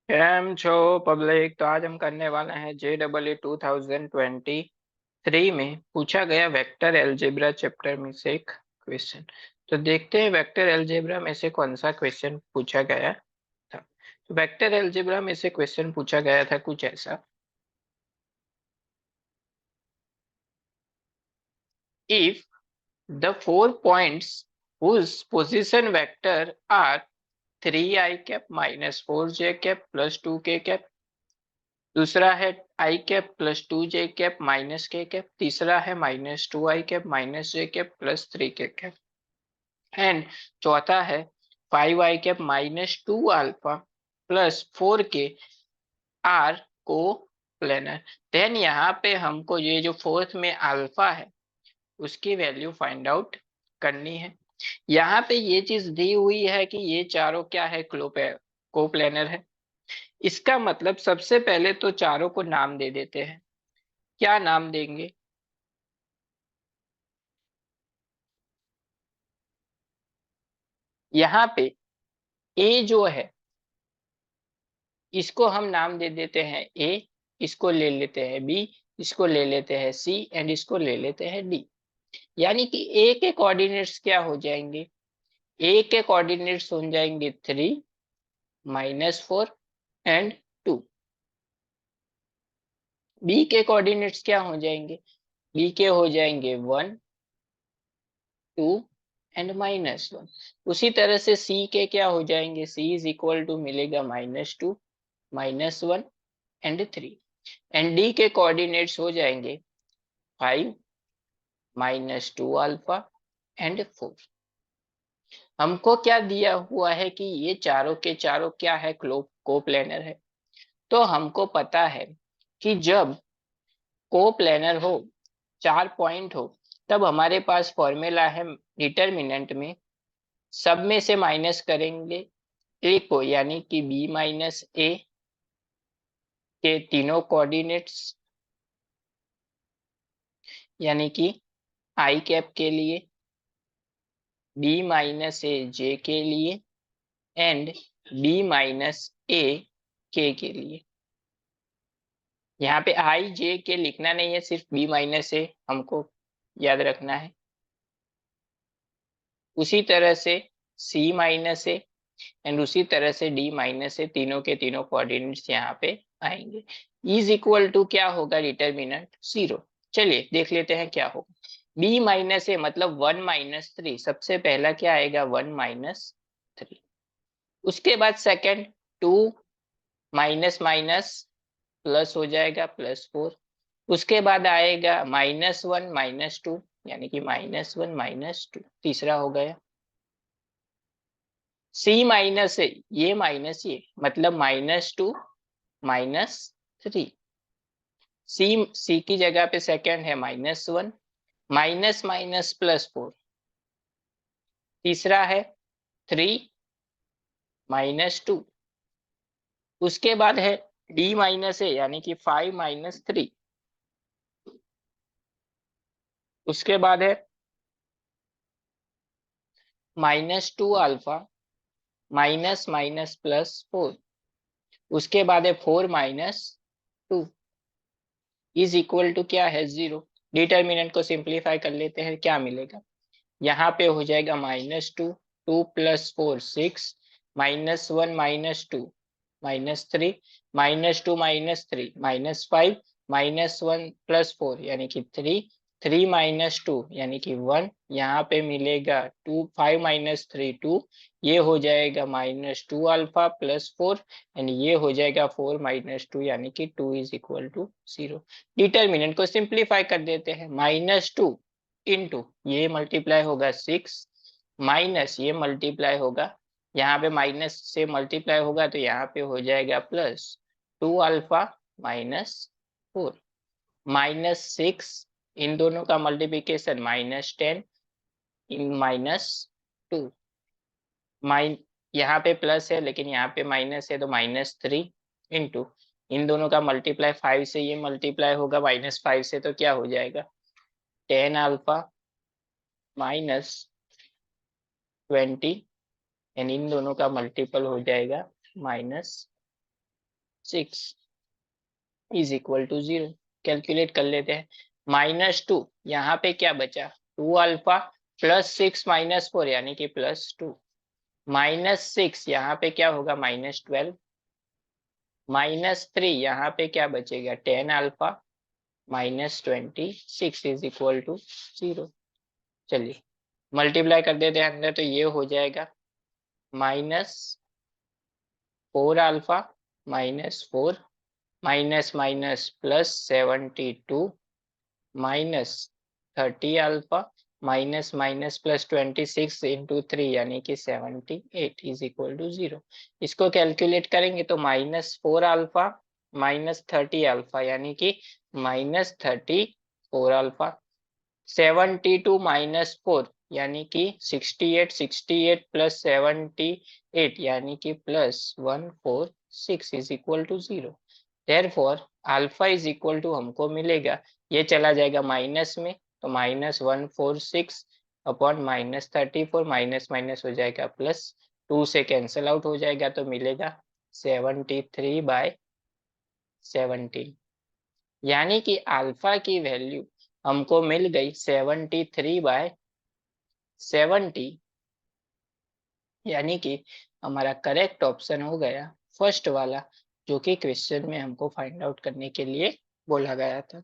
Cam छो public. तो आज हम करने वाले हैं JEE 2023 में पूछा गया वेक्टर अलजेब्रा चैप्टर में से एक क्वेश्चन। तो देखते हैं वेक्टर अलजेब्रा में से कौन सा क्वेश्चन पूछा गया था। तो वेक्टर अलजेब्रा में से क्वेश्चन पूछा गया था कुछ ऐसा। If the 4 points whose position vector are 3i cap minus 4j cap plus 2k cap, दूसरा है I cap plus 2j cap minus K cap, तीसरा है -2i cap minus J cap plus 3k cap, and चौथा है 5i cap -2 alpha plus 4k are coplanar. Then यहाँ पे हमको ये जो फोर्थ में अल्फा है उसकी वैल्यू फाइंड आउट करनी है। यहाँ पे ये चीज दी हुई है कि ये चारों क्या है, कोप्लेनर है। इसका मतलब सबसे पहले तो चारों को नाम दे देते हैं। क्या नाम देंगे? यहाँ पे ए जो है इसको हम नाम दे देते हैं ए, इसको ले लेते हैं बी, इसको ले लेते हैं सी एंड इसको ले लेते हैं डी। यानी कि ए के कोऑर्डिनेट्स क्या हो जाएंगे? ए के कोऑर्डिनेट्स हो जाएंगे 3, -4 एंड 2। बी के कोऑर्डिनेट्स क्या हो जाएंगे? बी के हो जाएंगे 1, 2 एंड -1। उसी तरह से सी के क्या हो जाएंगे? सी इज इक्वल टू मिलेगा -2, -1 एंड 3। एंड डी के कोऑर्डिनेट्स हो जाएंगे 5, -2 अल्फा एंड 4। हमको क्या दिया हुआ है कि ये चारों के चारों क्या है, कोप्लेनर है। तो हमको पता है कि जब कोप्लेनर हो, 4 पॉइंट हो, तब हमारे पास फॉर्मूला है डिटरमिनेंट में सब में से माइनस करेंगे ए को, यानी कि बी माइनस ए के तीनों कोऑर्डिनेट्स, यानी कि आई कैप के लिए, बी माइनस ए जे के लिए एंड बी माइनस ए के लिए। यहाँ पे आई जे के लिखना नहीं है, सिर्फ बी माइनस ए हमको याद रखना है। उसी तरह से सी माइनस ए एंड उसी तरह से डी माइनस ए, तीनों के तीनों कोऑर्डिनेट्स यहाँ पे आएंगे। इज इक्वल टू क्या होगा? डिटरमिनेंट 0। चलिए देख लेते हैं क्या होगा। बी माइनस ए मतलब 1 - 3, सबसे पहला क्या आएगा? 1 - 3। उसके बाद सेकंड 2 माइनस माइनस प्लस हो जाएगा +4। उसके बाद आएगा -1 -2, यानी कि -1 -2, तीसरा हो गया। सी माइनस है, ये माइनस ये मतलब -2 -3। सी की जगह पे सेकंड है -1, माइनस माइनस +4, तीसरा है 3 -2। उसके बाद है डी माइनस है, यानी कि 5 -3। उसके बाद है -2 अल्फा माइनस माइनस +4। उसके बाद है 4 - 2 इज इक्वल टू क्या है? 0। डिटर्मिनेंट को सिंप्लीफाई कर लेते हैं, क्या मिलेगा? यहाँ पे हो जाएगा -2, 2 + 4 6, -1 -2 -3, -2 -3 -5, -1 +4 यानी कि 3, 3 -2 यानी कि 1। यहाँ पे मिलेगा 2, 5 -3 2, ये हो जाएगा -2 अल्फा +4 एंड ये हो जाएगा 4 -2 यानी कि 2 इज इक्वल टू 0। डिटर्मिनेंट को सिंप्लीफाई कर देते हैं। -2 इंटू ये मल्टीप्लाई होगा 6, माइनस ये मल्टीप्लाई होगा, यहाँ पे माइनस से मल्टीप्लाई होगा तो यहाँ पे हो जाएगा +2 अल्फा -4, -6, इन दोनों का मल्टीप्लीकेशन -10 इन -2, माइन यहाँ पे प्लस है लेकिन यहाँ पे माइनस है तो -3 इंटू इन दोनों का मल्टीप्लाई 5 से ये मल्टीप्लाई होगा -5 से, तो क्या हो जाएगा? 10 अल्फा -20 एंड इन दोनों का मल्टीपल हो जाएगा -10। 6 इज इक्वल टू 0। कैलकुलेट कर लेते हैं। -2 यहाँ पे क्या बचा, 2 अल्फा प्लस 6 -4 यानी कि +2। -6 यहाँ पे क्या होगा, -12। -3 यहाँ पे क्या बचेगा, 10 अल्फा -26 इज इक्वल टू 0। चलिए मल्टीप्लाई कर देते हैं अंदर, तो ये हो जाएगा -4 alpha -4 minus minus +72 -30 alpha minus minus +26 into 3 यानी कि 78 इज इक्वल टू 0। इसको कैलकुलेट करेंगे तो -4 अल्फा -30 अल्फा यानी कि -34 अल्फा, 72 -4 यानी कि 68, 68 प्लस 78 यानी कि +146 is equal to 0। Therefore alpha is equal to हमको मिलेगा, ये चला जाएगा माइनस में तो -146 अपॉन -34, माइनस माइनस हो जाएगा +2 से कैंसिल आउट हो जाएगा तो मिलेगा 73/17। यानी कि अल्फा की वैल्यू हमको मिल गई 73/70। यानी कि हमारा करेक्ट ऑप्शन हो गया फर्स्ट वाला, जो कि क्वेश्चन में हमको फाइंड आउट करने के लिए बोला गया था।